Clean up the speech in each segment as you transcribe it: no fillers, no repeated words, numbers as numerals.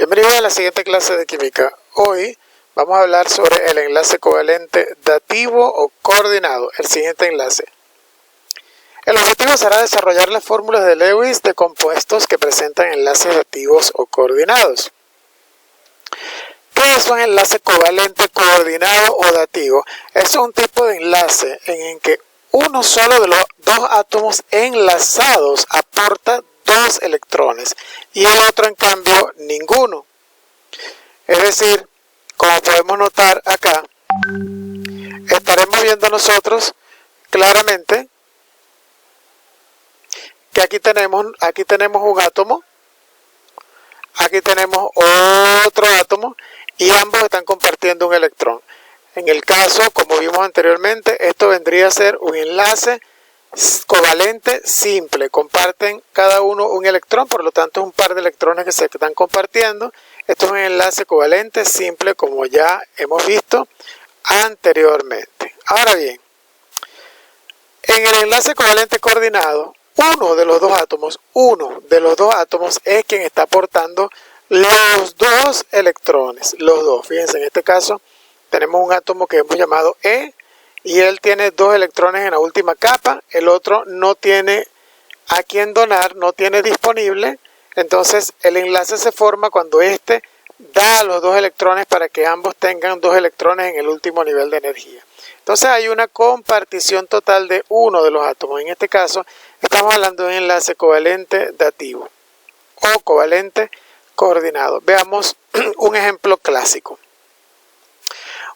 Bienvenidos a la siguiente clase de química. Hoy vamos a hablar sobre el enlace covalente dativo o coordinado, el siguiente enlace. El objetivo será desarrollar las fórmulas de Lewis de compuestos que presentan enlaces dativos o coordinados. ¿Qué es un enlace covalente coordinado o dativo? Es un tipo de enlace en que uno solo de los dos átomos enlazados aporta dos electrones y el otro en cambio ninguno. Es decir, como podemos notar acá, estaremos viendo nosotros claramente que aquí tenemos un átomo, aquí tenemos otro átomo y ambos están compartiendo un electrón. En el caso, como vimos anteriormente, esto vendría a ser un enlace covalente simple. Comparten cada uno un electrón, por lo tanto es un par de electrones que se están compartiendo. Esto es un enlace covalente simple, como ya hemos visto anteriormente. Ahora bien, en el enlace covalente coordinado, uno de los dos átomos es quien está aportando los dos electrones, los dos. Fíjense, en este caso tenemos un átomo que hemos llamado E y él tiene dos electrones en la última capa, el otro no tiene a quien donar, no tiene disponible, entonces el enlace se forma cuando este da los dos electrones para que ambos tengan dos electrones en el último nivel de energía. Entonces hay una compartición total de uno de los átomos. En este caso estamos hablando de un enlace covalente dativo o covalente coordinado. Veamos un ejemplo clásico.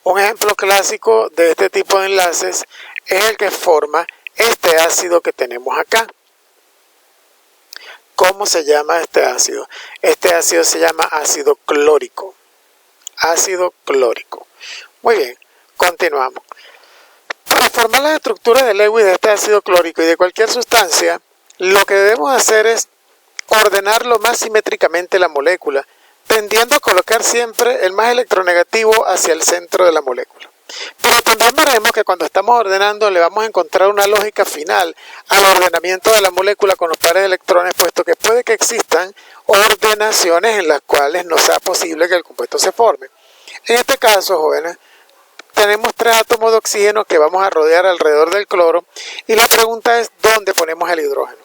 Un ejemplo clásico de este tipo de enlaces es el que forma este ácido que tenemos acá. ¿Cómo se llama este ácido? Este ácido se llama ácido clórico. Ácido clórico. Muy bien, continuamos. Para formar las estructuras de Lewis de este ácido clórico y de cualquier sustancia, lo que debemos hacer es ordenar lo más simétricamente la molécula, tendiendo a colocar siempre el más electronegativo hacia el centro de la molécula. Pero también veremos que cuando estamos ordenando le vamos a encontrar una lógica final al ordenamiento de la molécula con los pares de electrones, puesto que puede que existan ordenaciones en las cuales no sea posible que el compuesto se forme. En este caso, jóvenes, tenemos tres átomos de oxígeno que vamos a rodear alrededor del cloro y la pregunta es ¿dónde ponemos el hidrógeno?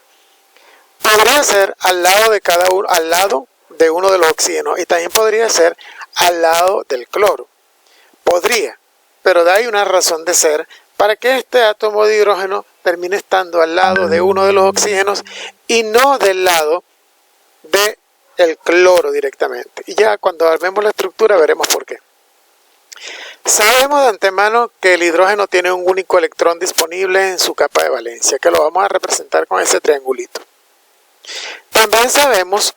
Podría ser al lado de cada uno, al lado de uno de los oxígenos y también podría ser al lado del cloro. Podría, pero hay una razón de ser para que este átomo de hidrógeno termine estando al lado de uno de los oxígenos y no del lado del cloro directamente. Y ya cuando armemos la estructura veremos por qué. Sabemos de antemano que el hidrógeno tiene un único electrón disponible en su capa de valencia, que lo vamos a representar con ese triangulito. También sabemos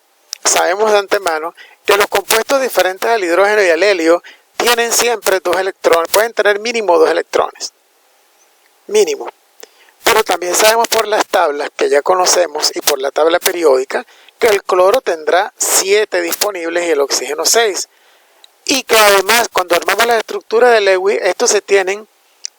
de antemano que los compuestos diferentes al hidrógeno y al helio tienen siempre dos electrones, pueden tener mínimo dos electrones, mínimo. Pero también sabemos por las tablas que ya conocemos y por la tabla periódica que el cloro tendrá 7 disponibles y el oxígeno 6. Y que además cuando armamos la estructura de Lewis, estos se tienen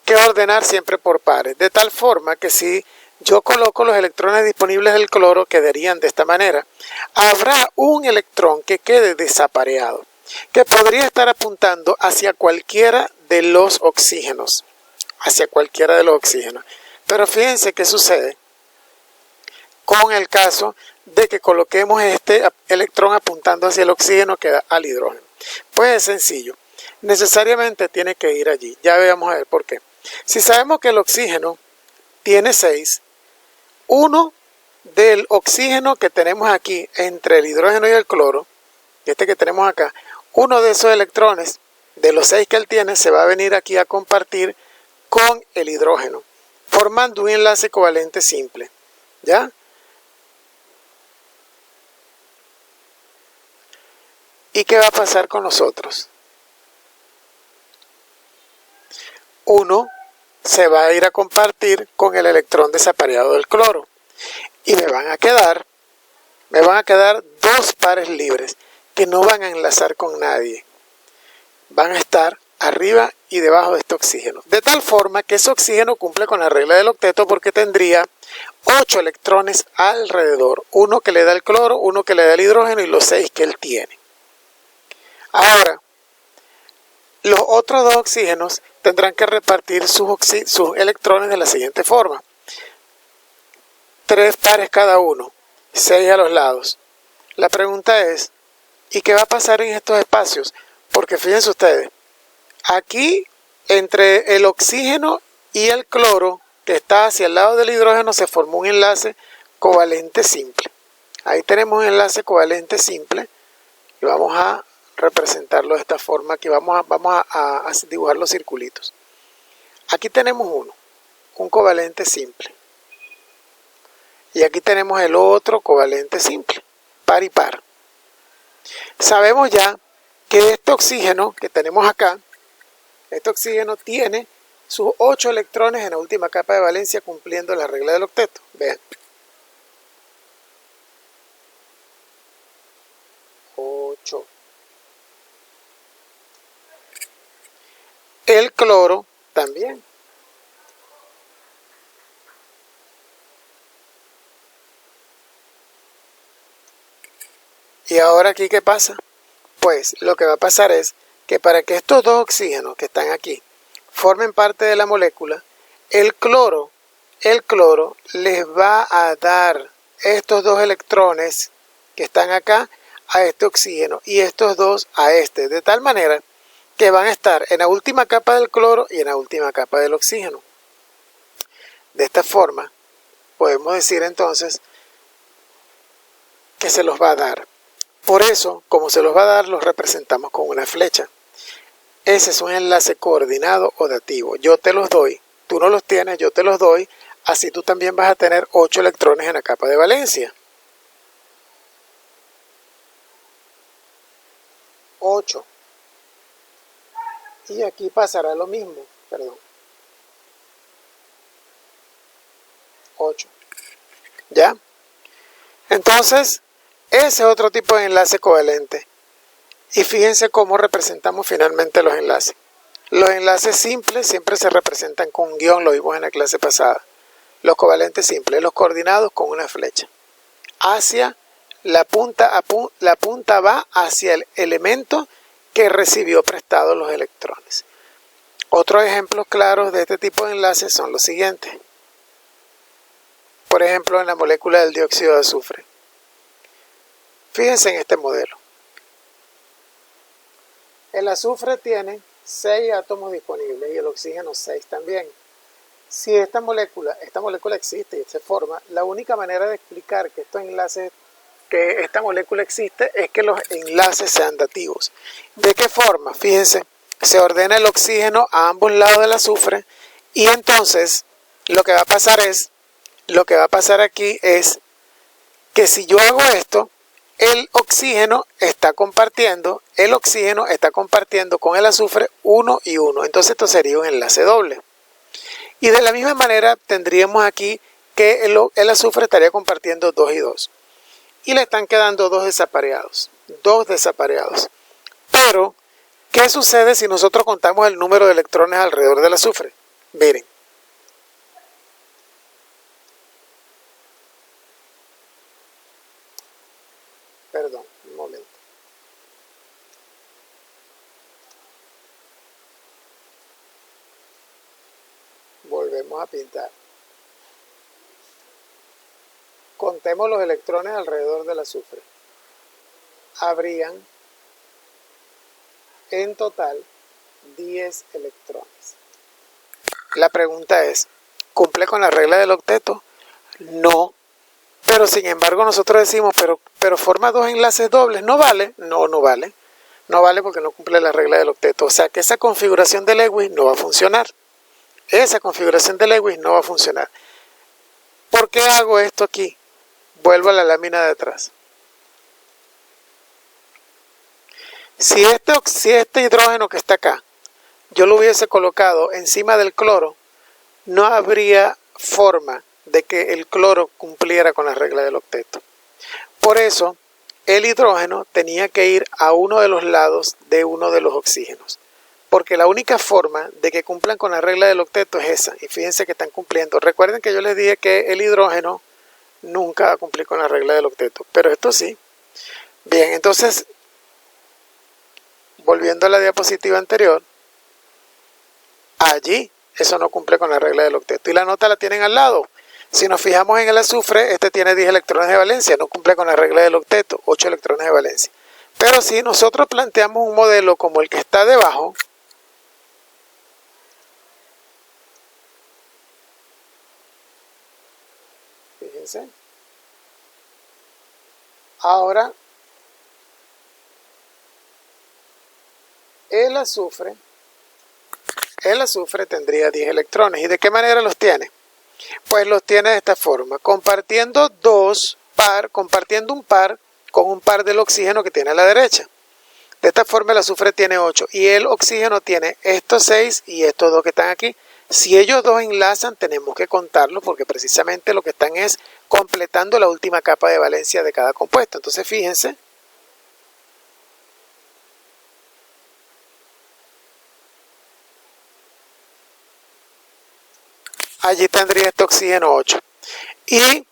que ordenar siempre por pares, de tal forma que si yo coloco los electrones disponibles del cloro, quedarían de esta manera. Habrá un electrón que quede desapareado, que podría estar apuntando hacia cualquiera de los oxígenos. Pero fíjense qué sucede con el caso de que coloquemos este electrón apuntando hacia el oxígeno que da al hidrógeno. Pues es sencillo, necesariamente tiene que ir allí. Ya vamos a ver por qué. Si sabemos que el oxígeno tiene 6, uno del oxígeno que tenemos aquí entre el hidrógeno y el cloro, este que tenemos acá, uno de esos electrones, de los 6 que él tiene, se va a venir aquí a compartir con el hidrógeno, formando un enlace covalente simple. ¿Ya? ¿Y qué va a pasar con nosotros? Uno se va a ir a compartir con el electrón desapareado del cloro. Y me van a quedar dos pares libres que no van a enlazar con nadie. Van a estar arriba y debajo de este oxígeno. De tal forma que ese oxígeno cumple con la regla del octeto porque tendría 8 electrones alrededor. Uno que le da el cloro, uno que le da el hidrógeno y los 6 que él tiene. Ahora, los otros dos oxígenos tendrán que repartir sus electrones de la siguiente forma. 3 pares cada uno, 6 a los lados. La pregunta es, ¿y qué va a pasar en estos espacios? Porque fíjense ustedes, aquí entre el oxígeno y el cloro, que está hacia el lado del hidrógeno, se formó un enlace covalente simple. Ahí tenemos un enlace covalente simple y vamos a representarlo de esta forma. Aquí vamos a dibujar los circulitos. Aquí tenemos uno, un covalente simple. Y aquí tenemos el otro covalente simple, par y par. Sabemos ya que este oxígeno que tenemos acá, este oxígeno tiene sus 8 electrones en la última capa de valencia cumpliendo la regla del octeto. Vean. 8. El cloro también. ¿Y ahora aquí qué pasa? Pues lo que va a pasar es que para que estos dos oxígenos que están aquí formen parte de la molécula, el cloro les va a dar estos dos electrones que están acá a este oxígeno y estos dos a este, de tal manera que van a estar en la última capa del cloro y en la última capa del oxígeno. De esta forma, podemos decir entonces que se los va a dar. Por eso, como se los va a dar, los representamos con una flecha. Ese es un enlace coordinado o dativo. Yo te los doy, tú no los tienes, yo te los doy, así tú también vas a tener 8 electrones en la capa de valencia. 8. Y aquí pasará lo mismo, perdón. 8. ¿Ya? Entonces, ese es otro tipo de enlace covalente. Y fíjense cómo representamos finalmente los enlaces. Los enlaces simples siempre se representan con un guión, lo vimos en la clase pasada. Los covalentes simples, los coordinados con una flecha. La punta va hacia el elemento que recibió prestado los electrones. Otros ejemplos claros de este tipo de enlaces son los siguientes. Por ejemplo, en la molécula del dióxido de azufre. Fíjense en este modelo. El azufre tiene 6 átomos disponibles y el oxígeno 6 también. Si esta molécula existe y se forma, la única manera de explicar que esta molécula existe es que los enlaces sean dativos. ¿De qué forma? Fíjense, se ordena el oxígeno a ambos lados del azufre y entonces lo que va a pasar aquí es que si yo hago esto, el oxígeno está compartiendo con el azufre 1 y 1. Entonces esto sería un enlace doble. Y de la misma manera tendríamos aquí que el azufre estaría compartiendo 2 y 2. Y le están quedando 2 desapareados. Pero, ¿qué sucede si nosotros contamos el número de electrones alrededor del azufre? Miren. Perdón, un momento. Volvemos a pintar. Contemos los electrones alrededor del azufre. Habrían en total 10 electrones. La pregunta es, ¿cumple con la regla del octeto? No. Pero sin embargo nosotros decimos, pero forma 2 enlaces dobles, ¿no vale? No, no vale. No vale porque no cumple la regla del octeto. O sea que esa configuración de Lewis no va a funcionar. ¿Por qué hago esto aquí? Vuelvo a la lámina de atrás. Si este hidrógeno que está acá, yo lo hubiese colocado encima del cloro, no habría forma de que el cloro cumpliera con la regla del octeto. Por eso, el hidrógeno tenía que ir a uno de los lados de uno de los oxígenos. Porque la única forma de que cumplan con la regla del octeto es esa. Y fíjense que están cumpliendo. Recuerden que yo les dije que el hidrógeno nunca va a cumplir con la regla del octeto. Pero esto sí. Bien, entonces, volviendo a la diapositiva anterior, allí eso no cumple con la regla del octeto. Y la nota la tienen al lado. Si nos fijamos en el azufre, este tiene 10 electrones de valencia, no cumple con la regla del octeto, 8 electrones de valencia. Pero si nosotros planteamos un modelo como el que está debajo, fíjense, ahora el azufre tendría 10 electrones. ¿Y de qué manera los tiene? Pues los tiene de esta forma, compartiendo un par con un par del oxígeno que tiene a la derecha. De esta forma el azufre tiene 8 y el oxígeno tiene estos 6 y estos 2 que están aquí. Si ellos dos enlazan, tenemos que contarlos porque precisamente lo que están es completando la última capa de valencia de cada compuesto. Entonces fíjense, allí tendría este oxígeno 8. Y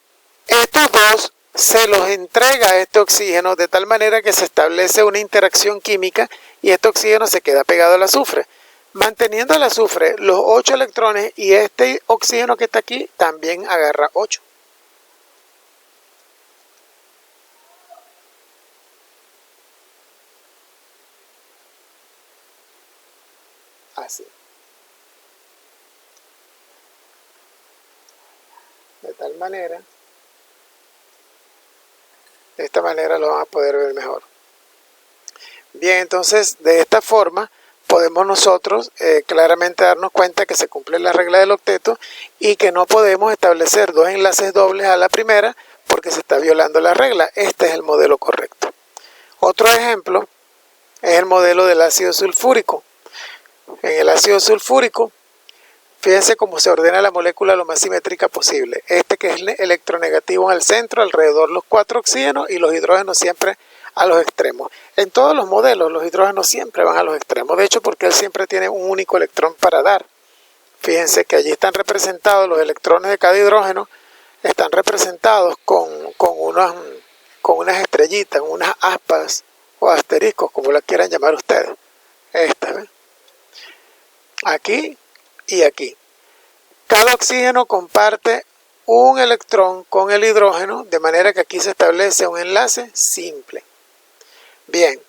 estos dos se los entrega a este oxígeno de tal manera que se establece una interacción química y este oxígeno se queda pegado al azufre. Manteniendo el azufre los 8 electrones y este oxígeno que está aquí también agarra 8. Así. De tal manera, de esta manera lo van a poder ver mejor. Bien, entonces de esta forma podemos nosotros claramente darnos cuenta que se cumple la regla del octeto y que no podemos establecer dos enlaces dobles a la primera porque se está violando la regla. Este es el modelo correcto. Otro ejemplo es el modelo del ácido sulfúrico. En el ácido sulfúrico, fíjense cómo se ordena la molécula lo más simétrica posible. Este que es electronegativo en el centro, alrededor los 4 oxígenos y los hidrógenos siempre a los extremos. En todos los modelos los hidrógenos siempre van a los extremos, de hecho porque él siempre tiene un único electrón para dar. Fíjense que allí están representados los electrones de cada hidrógeno, están representados con unas estrellitas, unas aspas o asteriscos, como las quieran llamar ustedes. Esta, ¿ven? Aquí y aquí. Cada oxígeno comparte un electrón con el hidrógeno, de manera que aquí se establece un enlace simple. Bien,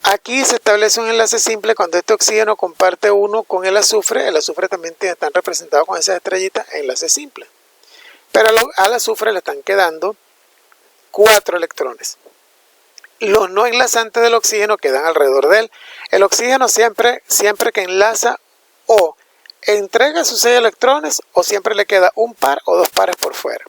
aquí se establece un enlace simple cuando este oxígeno comparte uno con el azufre también está representado con esas estrellitas, enlace simple. Pero al azufre le están quedando 4 electrones. Los no enlazantes del oxígeno quedan alrededor de él. El oxígeno siempre que enlaza o entrega sus 6 electrones o siempre le queda un par o 2 pares por fuera.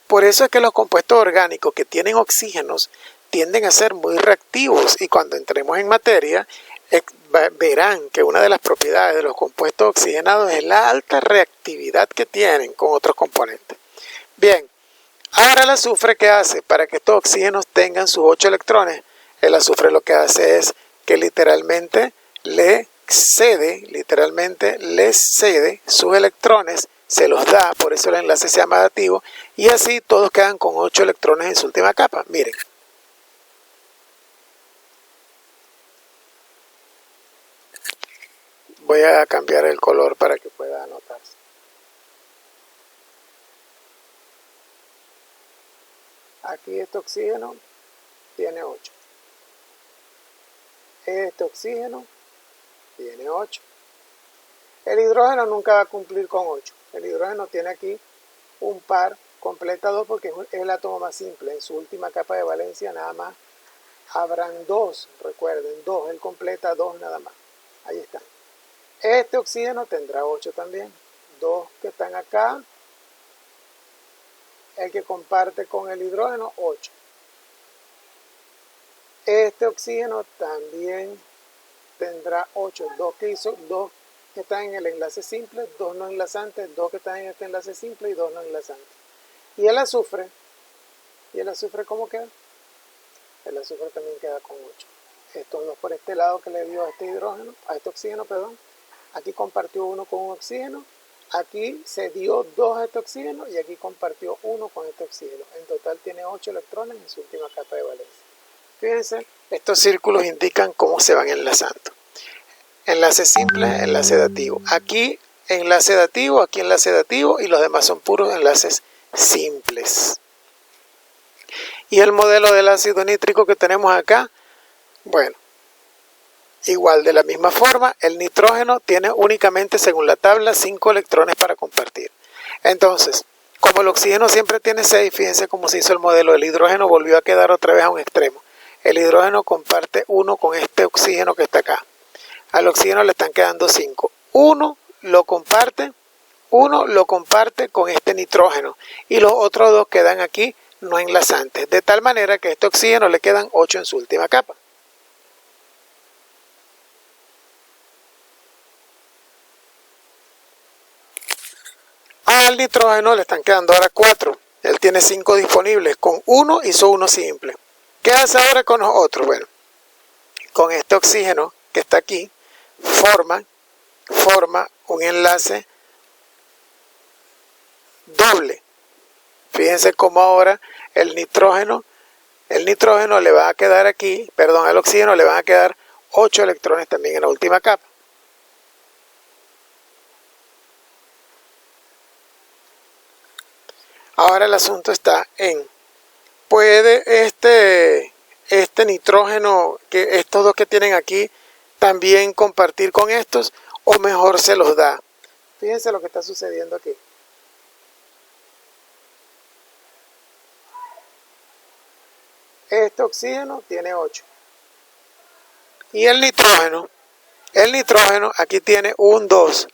Por eso es que los compuestos orgánicos que tienen oxígenos tienden a ser muy reactivos y cuando entremos en materia verán que una de las propiedades de los compuestos oxigenados es la alta reactividad que tienen con otros componentes. Bien, ahora el azufre, ¿qué hace? Para que estos oxígenos tengan sus 8 electrones, el azufre lo que hace es que literalmente les cede sus electrones, se los da, por eso el enlace se llama adativo, y así todos quedan con 8 electrones en su última capa. Miren. Voy a cambiar el color para que pueda anotarse. Aquí este oxígeno tiene 8. Este oxígeno tiene 8. El hidrógeno nunca va a cumplir con 8. El hidrógeno tiene aquí un par, completa 2 porque es el átomo más simple. En su última capa de valencia nada más habrán 2, recuerden, 2. Él completa 2 nada más. Ahí están. Este oxígeno tendrá 8 también. 2 que están acá. El que comparte con el hidrógeno, 8. Este oxígeno también tendrá 8. 2 que están en el enlace simple, 2 no enlazantes, 2 que están en este enlace simple y 2 no enlazantes. ¿Y el azufre? ¿Cómo queda? El azufre también queda con 8. Estos dos por este lado que le dio a este oxígeno, aquí compartió 1 con un oxígeno, aquí se dio 2 a este oxígeno y aquí compartió 1 con este oxígeno. En total tiene 8 electrones en su última capa de valencia. Fíjense Estos círculos indican cómo se van enlazando. Enlace simple, enlace dativo. Aquí enlace dativo, aquí enlace dativo y los demás son puros enlaces simples. Y el modelo del ácido nítrico que tenemos acá, bueno, igual de la misma forma, el nitrógeno tiene únicamente, según la tabla, 5 electrones para compartir. Entonces, como el oxígeno siempre tiene 6, fíjense cómo se hizo el modelo. El hidrógeno volvió a quedar otra vez a un extremo. El hidrógeno comparte 1 con este oxígeno que está acá. Al oxígeno le están quedando 5. Uno lo comparte con este nitrógeno y los otros 2 quedan aquí no enlazantes. De tal manera que a este oxígeno le quedan 8 en su última capa. Al nitrógeno le están quedando ahora 4. Él tiene 5 disponibles. Con 1 hizo 1 simple. ¿Qué hace ahora con los otros? Bueno, con este oxígeno que está aquí, forma un enlace doble. Fíjense cómo ahora el nitrógeno le va a quedar aquí, perdón, al oxígeno le van a quedar 8 electrones también en la última capa. Ahora el asunto está en, ¿puede este nitrógeno, que estos 2 que tienen aquí, también compartir con estos, o mejor se los da? Fíjense lo que está sucediendo aquí. Este oxígeno tiene 8. Y el nitrógeno aquí tiene 1, 2,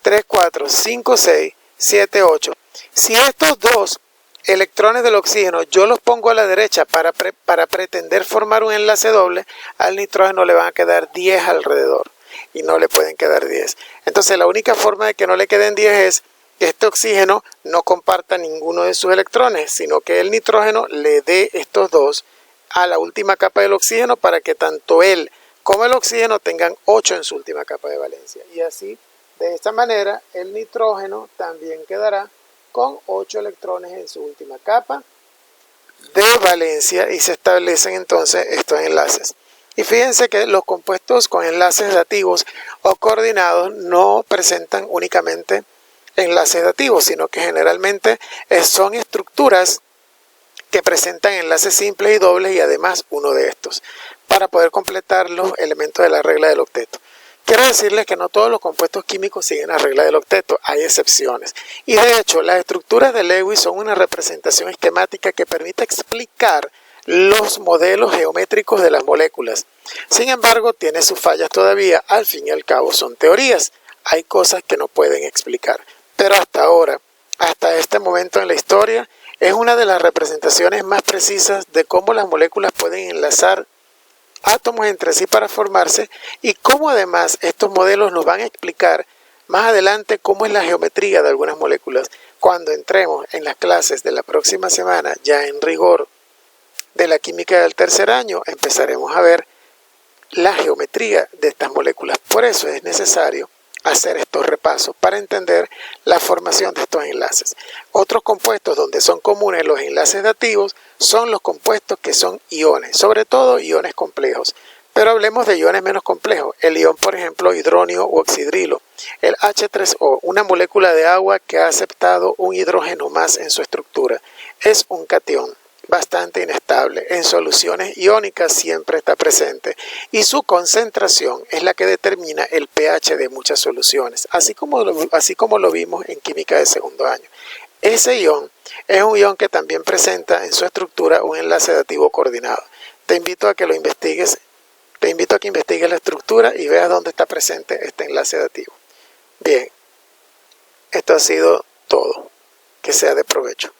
3, 4, 5, 6, 7, 8. Si estos 2 electrones del oxígeno yo los pongo a la derecha para pretender formar un enlace doble, al nitrógeno le van a quedar 10 alrededor y no le pueden quedar 10. Entonces la única forma de que no le queden 10 es que este oxígeno no comparta ninguno de sus electrones, sino que el nitrógeno le dé estos 2 a la última capa del oxígeno para que tanto él como el oxígeno tengan 8 en su última capa de valencia. Y así, de esta manera, el nitrógeno también quedará con 8 electrones en su última capa de valencia y se establecen entonces estos enlaces. Y fíjense que los compuestos con enlaces dativos o coordinados no presentan únicamente enlaces dativos, sino que generalmente son estructuras que presentan enlaces simples y dobles y además uno de estos, para poder completar los elementos de la regla del octeto. Quiero decirles que no todos los compuestos químicos siguen la regla del octeto, hay excepciones. Y de hecho, las estructuras de Lewis son una representación esquemática que permite explicar los modelos geométricos de las moléculas. Sin embargo, tiene sus fallas todavía, al fin y al cabo son teorías. Hay cosas que no pueden explicar. Pero hasta ahora, hasta este momento en la historia, es una de las representaciones más precisas de cómo las moléculas pueden enlazar átomos entre sí para formarse y cómo además estos modelos nos van a explicar más adelante cómo es la geometría de algunas moléculas. Cuando entremos en las clases de la próxima semana, ya en rigor de la química del tercer año, empezaremos a ver la geometría de estas moléculas. Por eso es necesario hacer estos repasos para entender la formación de estos enlaces. Otros compuestos donde son comunes los enlaces dativos son los compuestos que son iones, sobre todo iones complejos. Pero hablemos de iones menos complejos. El ion, por ejemplo, hidronio o oxidrilo. El H3O, una molécula de agua que ha aceptado un hidrógeno más en su estructura. Es un catión bastante inestable. En soluciones iónicas siempre está presente y su concentración es la que determina el pH de muchas soluciones, así como lo vimos en química de segundo año. Ese ion es un ion que también presenta en su estructura un enlace dativo coordinado. Te invito a que lo investigues, te invito a que investigues la estructura y veas dónde está presente este enlace dativo. Bien, esto ha sido todo. Que sea de provecho.